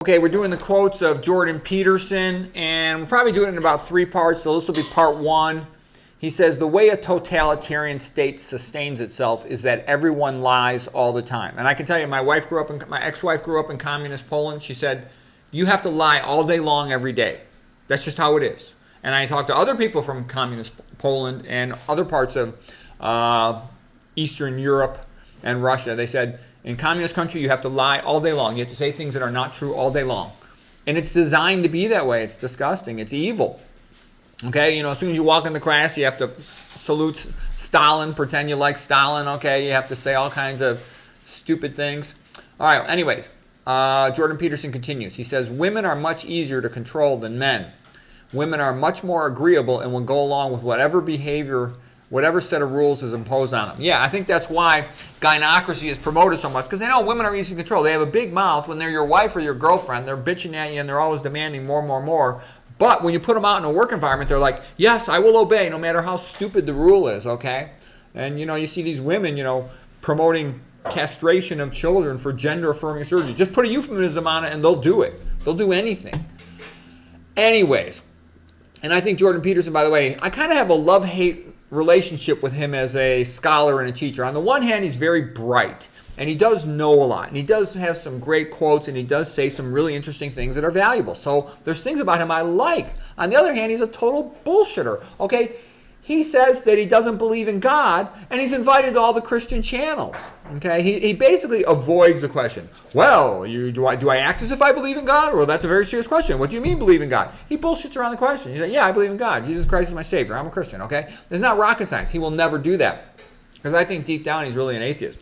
Okay, we're doing the quotes of Jordan Peterson, and we'll probably do it in about 3 parts, so this will be part 1. He says, the way a totalitarian state sustains itself is that everyone lies all the time. And I can tell you, my ex-wife grew up in communist Poland. She said, you have to lie all day long every day. That's just how it is. And I talked to other people from communist Poland and other parts of Eastern Europe and Russia. They said, in communist country, you have to lie all day long. You have to say things that are not true all day long. And it's designed to be that way. It's disgusting. It's evil. Okay, as soon as you walk in the class, you have to salute Stalin, pretend you like Stalin. Okay, you have to say all kinds of stupid things. All right, anyways, Jordan Peterson continues. He says, women are much easier to control than men. Women are much more agreeable and will go along with whatever behavior, whatever set of rules is imposed on them. Yeah, I think that's why gynocracy is promoted so much, because they know women are easy to control. They have a big mouth. When they're your wife or your girlfriend, they're bitching at you and they're always demanding more, more, more. But when you put them out in a work environment, they're like, yes, I will obey no matter how stupid the rule is, okay? And, you see these women, promoting castration of children for gender-affirming surgery. Just put a euphemism on it and they'll do it. They'll do anything. Anyways, and I think Jordan Peterson, by the way, I kind of have a love-hate relationship with him as a scholar and a teacher. On the one hand, he's very bright, and he does know a lot, and he does have some great quotes, and he does say some really interesting things that are valuable. So there's things about him I like. On the other hand, he's a total bullshitter. Okay, he says that he doesn't believe in God, and he's invited to all the Christian channels. Okay, he basically avoids the question. Well, do I act as if I believe in God? Well, that's a very serious question. What do you mean believe in God? He bullshits around the question. He's like, yeah, I believe in God. Jesus Christ is my Savior. I'm a Christian. Okay, it's not rocket science. He will never do that, because I think deep down he's really an atheist.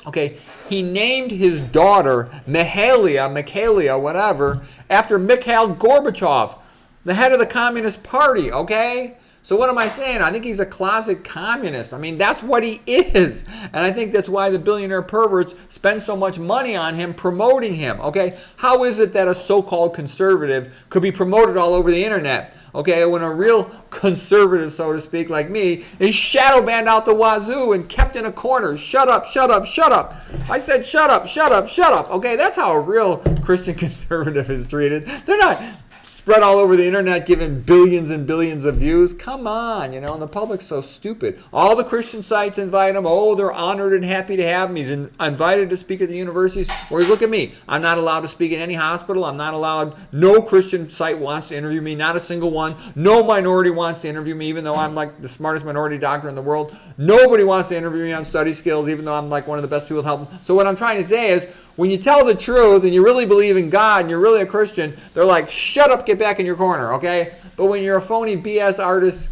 Okay, he named his daughter Mikhaila, whatever, after Mikhail Gorbachev, the head of the Communist Party. Okay. So what am I saying? I think he's a closet communist. I mean, that's what he is. And I think that's why the billionaire perverts spend so much money on him, promoting him. Okay, how is it that a so-called conservative could be promoted all over the internet? Okay, when a real conservative, so to speak, like me, is shadow banned out the wazoo and kept in a corner. Shut up, shut up, shut up. I said shut up, shut up, shut up. Okay, that's how a real Christian conservative is treated. They're not spread all over the internet giving billions and billions of views. Come on, and the public's so stupid. All the Christian sites invite him. Oh, they're honored and happy to have him. He's invited to speak at the universities. Whereas look at me. I'm not allowed to speak in any hospital. I'm not allowed. No Christian site wants to interview me. Not a single one. No minority wants to interview me, even though I'm like the smartest minority doctor in the world. Nobody wants to interview me on study skills, even though I'm like one of the best people to help them. So what I'm trying to say is, when you tell the truth and you really believe in God and you're really a Christian, they're like, shut up, get back in your corner, okay? But when you're a phony BS artist,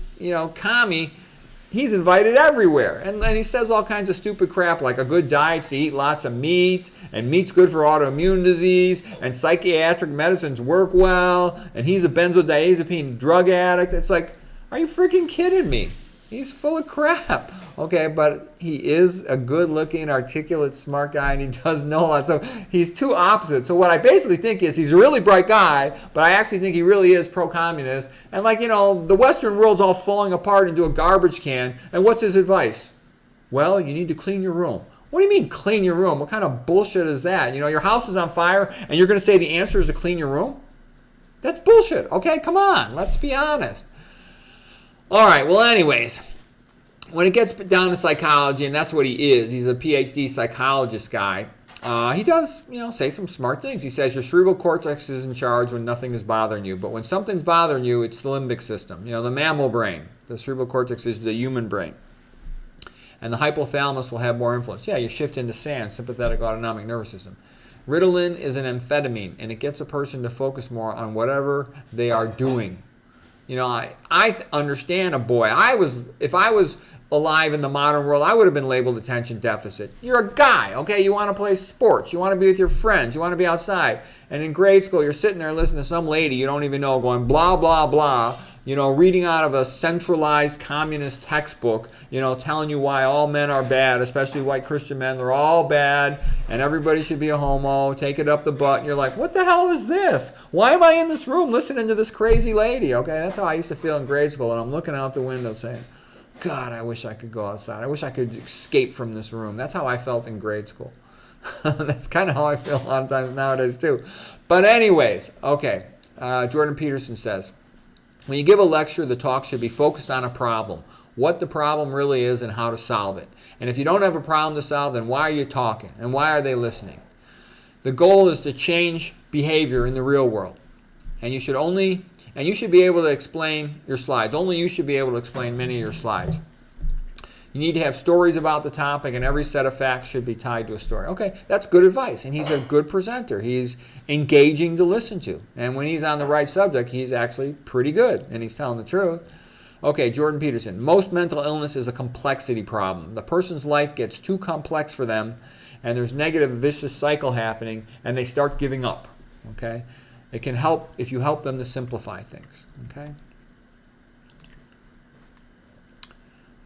commie, he's invited everywhere. And he says all kinds of stupid crap like a good diet's to eat lots of meat, and meat's good for autoimmune disease, and psychiatric medicines work well, and he's a benzodiazepine drug addict. It's like, are you freaking kidding me? He's full of crap. Okay, but he is a good-looking, articulate, smart guy, and he does know a lot. So he's two opposites. So what I basically think is he's a really bright guy, but I actually think he really is pro-communist. And the Western world's all falling apart into a garbage can. And what's his advice? Well, you need to clean your room. What do you mean clean your room? What kind of bullshit is that? Your house is on fire, and you're going to say the answer is to clean your room? That's bullshit. Okay, come on. Let's be honest. All right, well, anyways, when it gets down to psychology, and that's what he is, he's a PhD psychologist guy, he does, say some smart things. He says your cerebral cortex is in charge when nothing is bothering you, but when something's bothering you, it's the limbic system, the mammal brain. The cerebral cortex is the human brain. And the hypothalamus will have more influence. Yeah, you shift into SAN, sympathetic autonomic nervous system. Ritalin is an amphetamine, and it gets a person to focus more on whatever they are doing. I understand a boy. If I was alive in the modern world, I would have been labeled attention deficit. You're a guy, okay? You want to play sports. You want to be with your friends. You want to be outside. And in grade school, you're sitting there listening to some lady you don't even know going blah, blah, blah, reading out of a centralized communist textbook, telling you why all men are bad, especially white Christian men. They're all bad, and everybody should be a homo. Take it up the butt. And you're like, what the hell is this? Why am I in this room listening to this crazy lady? Okay, that's how I used to feel in grade school, and I'm looking out the window saying, God, I wish I could go outside. I wish I could escape from this room. That's how I felt in grade school. That's kind of how I feel a lot of times nowadays too. But anyways, okay. Jordan Peterson says, when you give a lecture, the talk should be focused on a problem, what the problem really is and how to solve it. And if you don't have a problem to solve, then why are you talking? And why are they listening? The goal is to change behavior in the real world. And you should be able to explain your slides. Only you should be able to explain many of your slides. You need to have stories about the topic, and every set of facts should be tied to a story. Okay, that's good advice, and he's a good presenter. He's engaging to listen to. And when he's on the right subject, he's actually pretty good, and he's telling the truth. Okay, Jordan Peterson. Most mental illness is a complexity problem. The person's life gets too complex for them, and there's negative vicious cycle happening, and they start giving up. Okay? It can help if you help them to simplify things. Okay?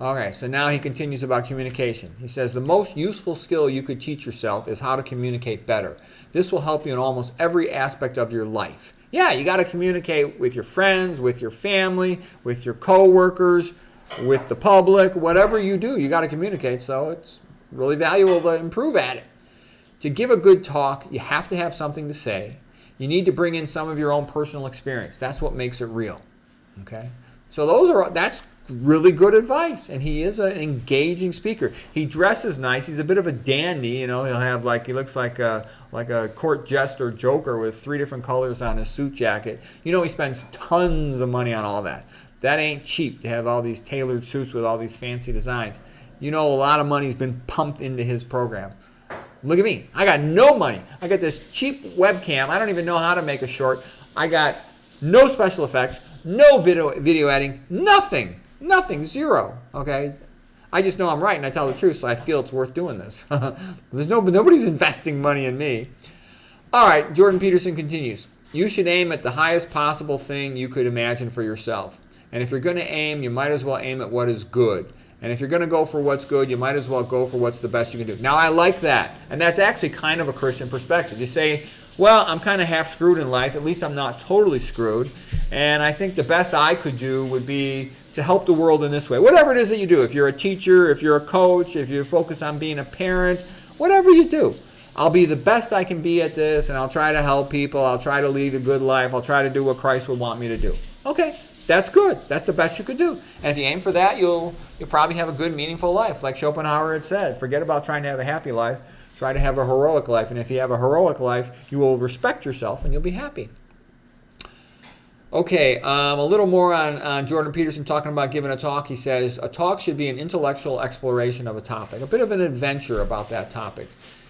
Okay, so now he continues about communication. He says, the most useful skill you could teach yourself is how to communicate better. This will help you in almost every aspect of your life. Yeah, you got to communicate with your friends, with your family, with your coworkers, with the public, whatever you do, you got to communicate, so it's really valuable to improve at it. To give a good talk, you have to have something to say. You need to bring in some of your own personal experience. That's what makes it real. Okay? So that's really good advice, and he is an engaging speaker. He dresses nice. He's a bit of a dandy, you know. He looks like a court jester joker with 3 different colors on his suit jacket. You know, he spends tons of money on all that. That ain't cheap to have all these tailored suits with all these fancy designs. You know, a lot of money's been pumped into his program. Look at me. I got no money. I got this cheap webcam. I don't even know how to make a short. I got no special effects, no video editing, nothing. Nothing, zero, okay? I just know I'm right and I tell the truth, so I feel it's worth doing this. Nobody's investing money in me. All right, Jordan Peterson continues. You should aim at the highest possible thing you could imagine for yourself. And if you're going to aim, you might as well aim at what is good. And if you're going to go for what's good, you might as well go for what's the best you can do. Now, I like that. And that's actually kind of a Christian perspective. You say, well, I'm kind of half screwed in life. At least I'm not totally screwed. And I think the best I could do would be to help the world in this way. Whatever it is that you do. If you're a teacher, if you're a coach, if you focus on being a parent, whatever you do. I'll be the best I can be at this, and I'll try to help people. I'll try to lead a good life. I'll try to do what Christ would want me to do. Okay, that's good. That's the best you could do. And if you aim for that, you'll probably have a good, meaningful life. Like Schopenhauer had said, forget about trying to have a happy life. Try to have a heroic life. And if you have a heroic life, you will respect yourself and you'll be happy. Okay, a little more on Jordan Peterson talking about giving a talk. He says, a talk should be an intellectual exploration of a topic, a bit of an adventure about that topic.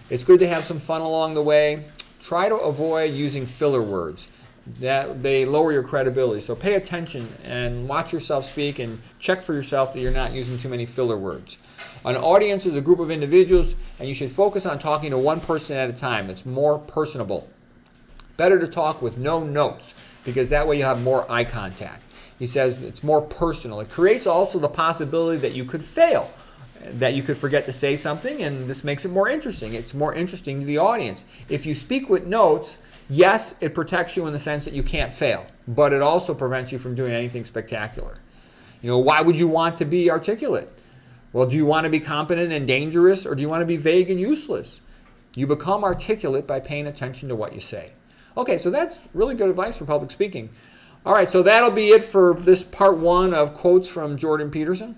It's good to have some fun along the way. Try to avoid using filler words. That they lower your credibility. So pay attention and watch yourself speak and check for yourself that you're not using too many filler words. An audience is a group of individuals, and you should focus on talking to one person at a time. It's more personable. Better to talk with no notes, because that way you have more eye contact. He says it's more personal. It creates also the possibility that you could fail, that you could forget to say something, and this makes it more interesting. It's more interesting to the audience. If you speak with notes, yes, it protects you in the sense that you can't fail, but it also prevents you from doing anything spectacular. You know, why would you want to be articulate? Well, do you want to be competent and dangerous, or do you want to be vague and useless? You become articulate by paying attention to what you say. Okay, so that's really good advice for public speaking. All right, so that'll be it for this part 1 of quotes from Jordan Peterson.